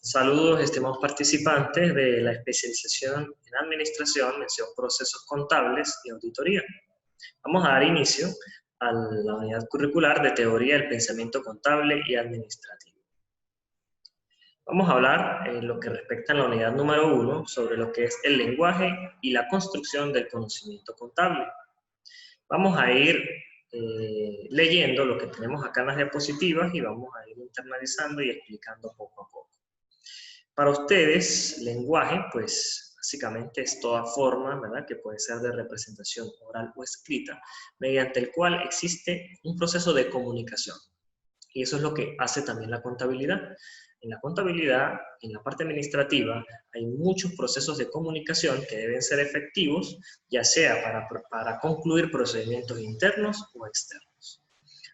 Saludos, estimados participantes de la especialización en Administración, mención Procesos Contables y Auditoría. Vamos a dar inicio a la unidad curricular de Teoría del Pensamiento Contable y Administrativo. Vamos a hablar en lo que respecta a la unidad número 1 sobre lo que es el lenguaje y la construcción del conocimiento contable. Vamos a ir leyendo lo que tenemos acá en las diapositivas y vamos a ir internalizando y explicando poco a poco. Para ustedes, lenguaje, pues básicamente es toda forma, ¿verdad?, que puede ser de representación oral o escrita, mediante el cual existe un proceso de comunicación. Y eso es lo que hace también la contabilidad. En la contabilidad, en la parte administrativa, hay muchos procesos de comunicación que deben ser efectivos, ya sea para concluir procedimientos internos o externos.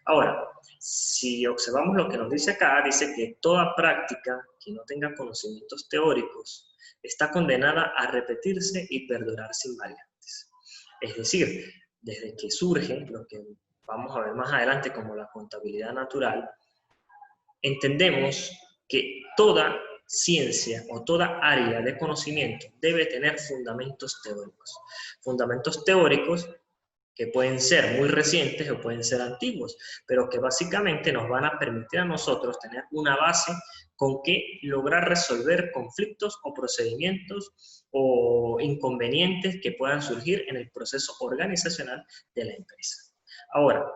Ahora, si observamos lo que nos dice acá, dice que toda práctica que no tenga conocimientos teóricos está condenada a repetirse y perdurar sin variantes. Es decir, desde que surge lo que vamos a ver más adelante como la contabilidad natural, entendemos que toda ciencia o toda área de conocimiento debe tener fundamentos teóricos. Fundamentos teóricos que pueden ser muy recientes o pueden ser antiguos, pero que básicamente nos van a permitir a nosotros tener una base con que lograr resolver conflictos o procedimientos o inconvenientes que puedan surgir en el proceso organizacional de la empresa. Ahora,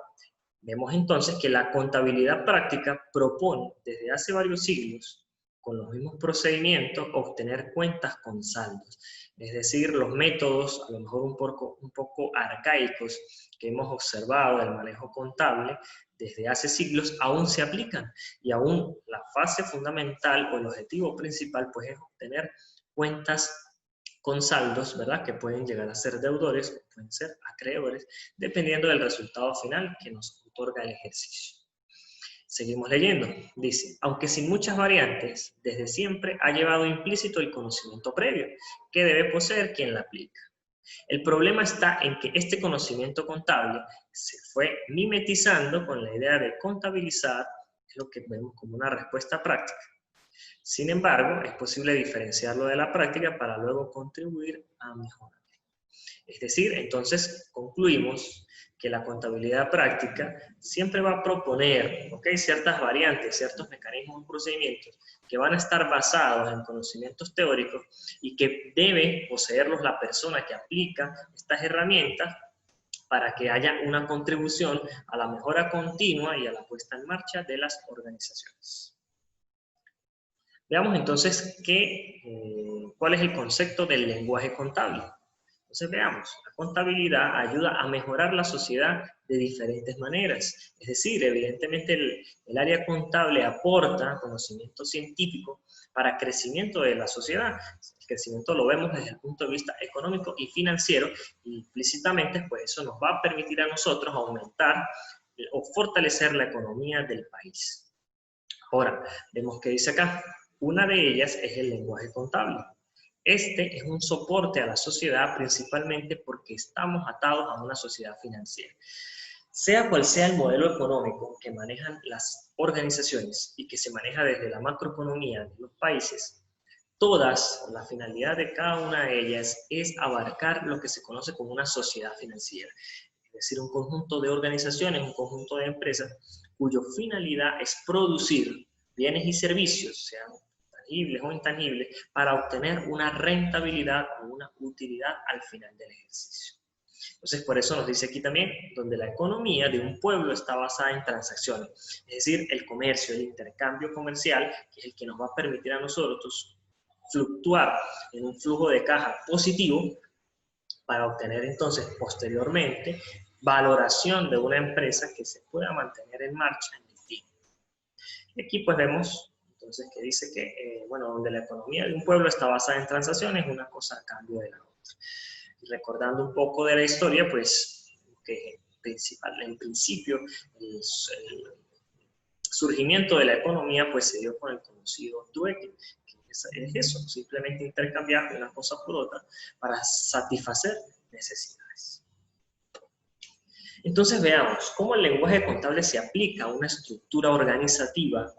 vemos entonces que la contabilidad práctica propone desde hace varios siglos, con los mismos procedimientos, obtener cuentas con saldos. Es decir, los métodos, a lo mejor un poco arcaicos, que hemos observado del manejo contable desde hace siglos, aún se aplican. Y aún la fase fundamental o el objetivo principal pues, es obtener cuentas con saldos, ¿verdad?, que pueden llegar a ser deudores o pueden ser acreedores, dependiendo del resultado final que nos otorga el ejercicio. Seguimos leyendo. Dice, aunque sin muchas variantes, desde siempre ha llevado implícito el conocimiento previo, que debe poseer quien la aplica. El problema está en que este conocimiento contable se fue mimetizando con la idea de contabilizar, es lo que vemos como una respuesta práctica. Sin embargo, es posible diferenciarlo de la práctica para luego contribuir a mejorar. Es decir, entonces concluimos que la contabilidad práctica siempre va a proponer, ciertas variantes, ciertos mecanismos o procedimientos que van a estar basados en conocimientos teóricos y que debe poseerlos la persona que aplica estas herramientas para que haya una contribución a la mejora continua y a la puesta en marcha de las organizaciones. Veamos entonces cuál es el concepto del lenguaje contable. Entonces veamos, la contabilidad ayuda a mejorar la sociedad de diferentes maneras. Es decir, evidentemente el área contable aporta conocimiento científico para crecimiento de la sociedad. El crecimiento lo vemos desde el punto de vista económico y financiero, y implícitamente pues eso nos va a permitir a nosotros aumentar o fortalecer la economía del país. Ahora, vemos que dice acá, una de ellas es el lenguaje contable. Este es un soporte a la sociedad principalmente porque estamos atados a una sociedad financiera. Sea cual sea el modelo económico que manejan las organizaciones y que se maneja desde la macroeconomía de los países, la finalidad de cada una de ellas es abarcar lo que se conoce como una sociedad financiera. Es decir, un conjunto de organizaciones, un conjunto de empresas cuya finalidad es producir bienes y servicios, sean tangibles o intangibles, para obtener una rentabilidad o una utilidad al final del ejercicio. Entonces, por eso nos dice aquí también, donde la economía de un pueblo está basada en transacciones, es decir, el comercio, el intercambio comercial, que es el que nos va a permitir a nosotros fluctuar en un flujo de caja positivo para obtener entonces posteriormente valoración de una empresa que se pueda mantener en marcha en el tiempo. Y aquí pues vemos entonces que dice que, donde la economía de un pueblo está basada en transacciones, una cosa a cambio de la otra. Y recordando un poco de la historia, pues, que en principio el surgimiento de la economía pues se dio con el conocido trueque, que es eso, simplemente intercambiar una cosa por otra para satisfacer necesidades. Entonces veamos cómo el lenguaje contable se aplica a una estructura organizativa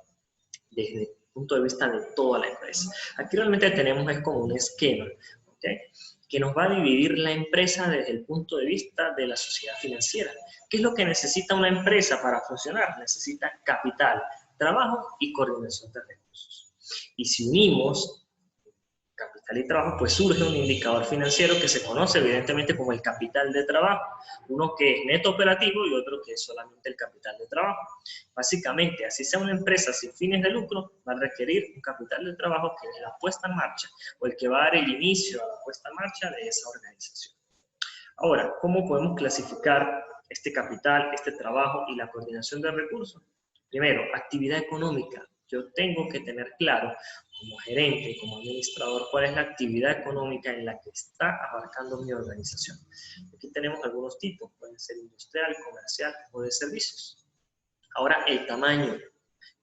desde punto de vista de toda la empresa. Aquí realmente tenemos es como un esquema, ¿okay?, que nos va a dividir la empresa desde el punto de vista de la sociedad financiera. ¿Qué es lo que necesita una empresa para funcionar? Necesita capital, trabajo y coordinación de recursos. Y si unimos capital y trabajo, pues surge un indicador financiero que se conoce evidentemente como el capital de trabajo, uno que es neto operativo y otro que es solamente el capital de trabajo. Básicamente, así sea una empresa sin fines de lucro, va a requerir un capital de trabajo que es la puesta en marcha o el que va a dar el inicio a la puesta en marcha de esa organización. Ahora, ¿cómo podemos clasificar este capital, este trabajo y la coordinación de recursos? Primero, actividad económica. Yo tengo que tener claro, como gerente, como administrador, cuál es la actividad económica en la que está abarcando mi organización. Aquí tenemos algunos tipos, pueden ser industrial, comercial o de servicios. Ahora, el tamaño.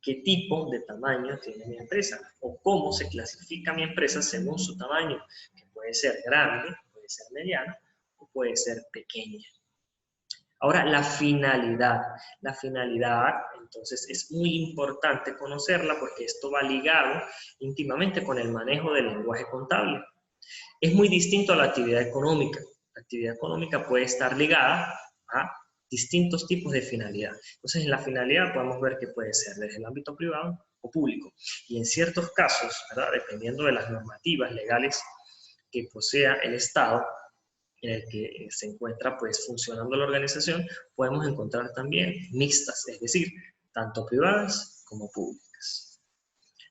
¿Qué tipo de tamaño tiene mi empresa? O cómo se clasifica mi empresa según su tamaño, que puede ser grande, puede ser mediano o puede ser pequeña. Ahora, la finalidad. La finalidad, entonces, es muy importante conocerla porque esto va ligado íntimamente con el manejo del lenguaje contable. Es muy distinto a la actividad económica. La actividad económica puede estar ligada a distintos tipos de finalidad. Entonces, en la finalidad podemos ver que puede ser desde el ámbito privado o público. Y en ciertos casos, ¿verdad?, dependiendo de las normativas legales que posea el Estado, en el que se encuentra pues funcionando la organización, podemos encontrar también mixtas, es decir, tanto privadas como públicas.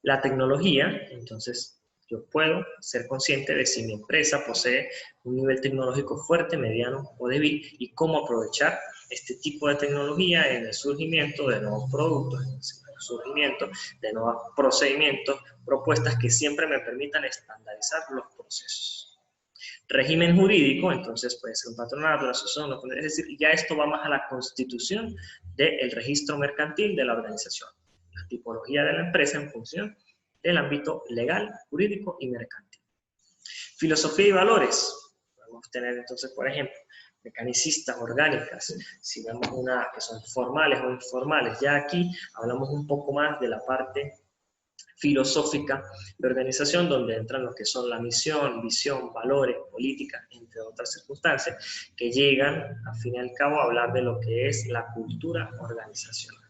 La tecnología, entonces, yo puedo ser consciente de si mi empresa posee un nivel tecnológico fuerte, mediano o débil y cómo aprovechar este tipo de tecnología en el surgimiento de nuevos productos, en el surgimiento de nuevos procedimientos, propuestas que siempre me permitan estandarizar los procesos. Régimen jurídico, entonces puede ser un patronato, una asociación, es decir, ya esto va más a la constitución del registro mercantil de la organización, la tipología de la empresa en función del ámbito legal, jurídico y mercantil. Filosofía y valores, podemos tener entonces, por ejemplo, mecanicistas orgánicas, si vemos una que son formales o informales, ya aquí hablamos un poco más de la parte filosófica de organización, donde entran lo que son la misión, visión, valores, política, entre otras circunstancias, que llegan, al fin y al cabo, a hablar de lo que es la cultura organizacional.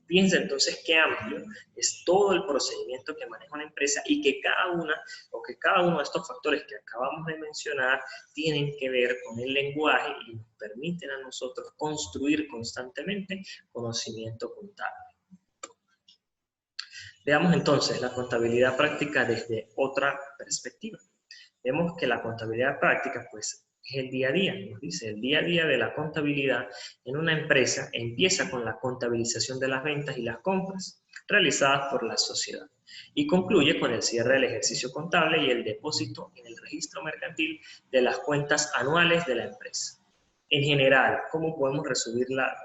Fíjense entonces qué amplio es todo el procedimiento que maneja una empresa y que cada uno de estos factores que acabamos de mencionar tienen que ver con el lenguaje y nos permiten a nosotros construir constantemente conocimiento contable. Veamos entonces la contabilidad práctica desde otra perspectiva. Vemos que la contabilidad práctica, pues, es el día a día, nos dice, el día a día de la contabilidad en una empresa empieza con la contabilización de las ventas y las compras realizadas por la sociedad y concluye con el cierre del ejercicio contable y el depósito en el registro mercantil de las cuentas anuales de la empresa. En general, ¿cómo podemos resumir la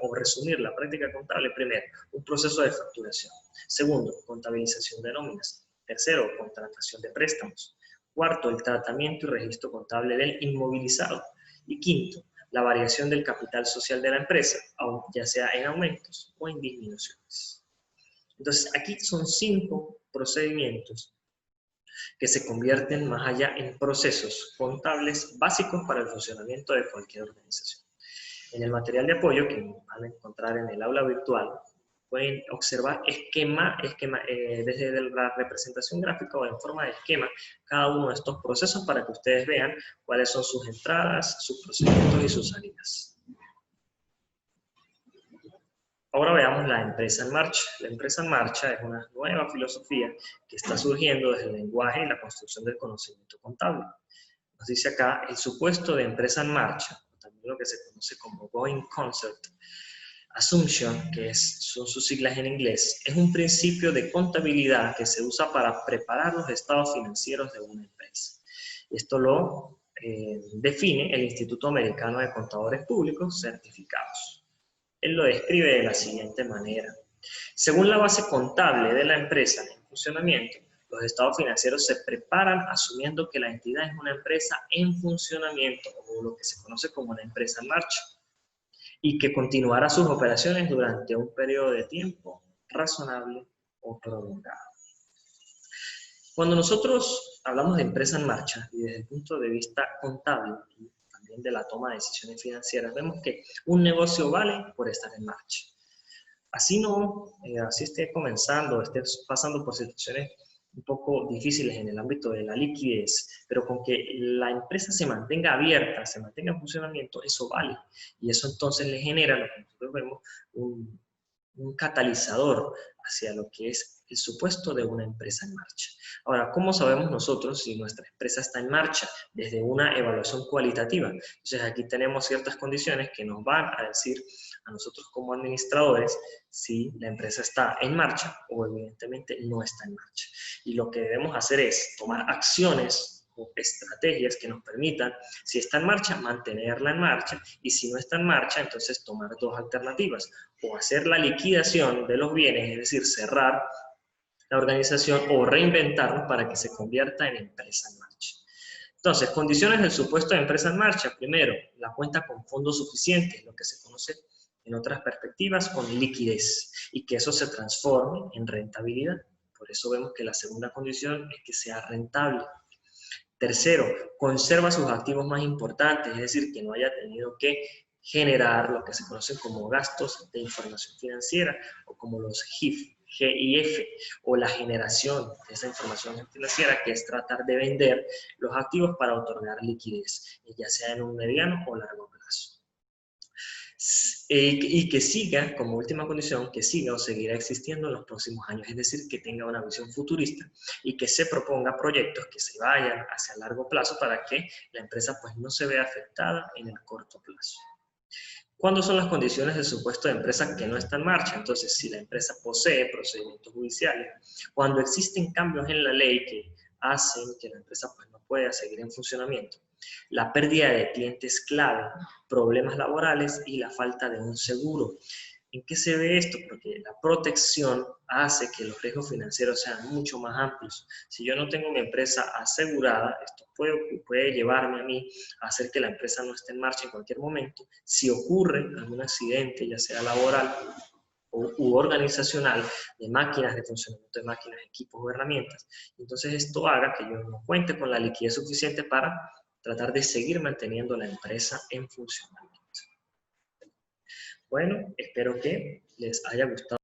práctica contable? Primero, un proceso de facturación. Segundo, contabilización de nóminas. Tercero, contratación de préstamos. Cuarto, el tratamiento y registro contable del inmovilizado. Y quinto, la variación del capital social de la empresa, ya sea en aumentos o en disminuciones. Entonces, aquí son 5 procedimientos que se convierten más allá en procesos contables básicos para el funcionamiento de cualquier organización. En el material de apoyo que van a encontrar en el aula virtual, pueden observar desde la representación gráfica o en forma de esquema cada uno de estos procesos para que ustedes vean cuáles son sus entradas, sus procedimientos y sus salidas. Ahora veamos la empresa en marcha. La empresa en marcha es una nueva filosofía que está surgiendo desde el lenguaje y la construcción del conocimiento contable. Nos dice acá, el supuesto de empresa en marcha, también lo que se conoce como going concern assumption, que son sus siglas en inglés, es un principio de contabilidad que se usa para preparar los estados financieros de una empresa. Esto lo define el Instituto Americano de Contadores Públicos Certificados. Él lo describe de la siguiente manera. Según la base contable de la empresa en funcionamiento, los estados financieros se preparan asumiendo que la entidad es una empresa en funcionamiento, o lo que se conoce como una empresa en marcha, y que continuará sus operaciones durante un periodo de tiempo razonable o prolongado. Cuando nosotros hablamos de empresa en marcha, y desde el punto de vista contable y también de la toma de decisiones financieras, vemos que un negocio vale por estar en marcha. Así así esté comenzando, esté pasando por situaciones un poco difíciles en el ámbito de la liquidez, pero con que la empresa se mantenga abierta, se mantenga en funcionamiento, eso vale. Y eso entonces le genera, lo que nosotros vemos, un catalizador hacia lo que es el supuesto de una empresa en marcha. Ahora, ¿cómo sabemos nosotros si nuestra empresa está en marcha? Desde una evaluación cualitativa. Entonces, aquí tenemos ciertas condiciones que nos van a decir a nosotros como administradores si la empresa está en marcha o evidentemente no está en marcha. Y lo que debemos hacer es tomar acciones o estrategias que nos permitan, si está en marcha, mantenerla en marcha, y si no está en marcha, entonces tomar dos alternativas, o hacer la liquidación de los bienes, es decir, cerrar la organización, o reinventarnos para que se convierta en empresa en marcha. Entonces, condiciones del supuesto de empresa en marcha. Primero, la cuenta con fondos suficientes, lo que se conoce en otras perspectivas con liquidez, y que eso se transforme en rentabilidad. Por eso vemos que la segunda condición es que sea rentable. Tercero, conserva sus activos más importantes, es decir, que no haya tenido que generar lo que se conocen como gastos de información financiera o como los GIF, o la generación de esa información financiera, que es tratar de vender los activos para otorgar liquidez, ya sea en un mediano o largo plazo. Y que siga, como última condición, que siga o seguirá existiendo en los próximos años, es decir, que tenga una visión futurista y que se proponga proyectos que se vayan hacia largo plazo para que la empresa pues no se vea afectada en el corto plazo. ¿Cuándo son las condiciones del supuesto de empresa que no está en marcha? Entonces, si la empresa posee procedimientos judiciales, cuando existen cambios en la ley que hacen que la empresa pues no pueda seguir en funcionamiento, la pérdida de clientes clave, problemas laborales y la falta de un seguro. ¿En qué se ve esto? Porque la protección hace que los riesgos financieros sean mucho más amplios. Si yo no tengo mi empresa asegurada, esto puede llevarme a mí a hacer que la empresa no esté en marcha en cualquier momento. Si ocurre algún accidente, ya sea laboral u organizacional, de máquinas, de funcionamiento de máquinas, equipos o herramientas, entonces esto haga que yo no cuente con la liquidez suficiente para tratar de seguir manteniendo la empresa en funcionamiento. Bueno, espero que les haya gustado.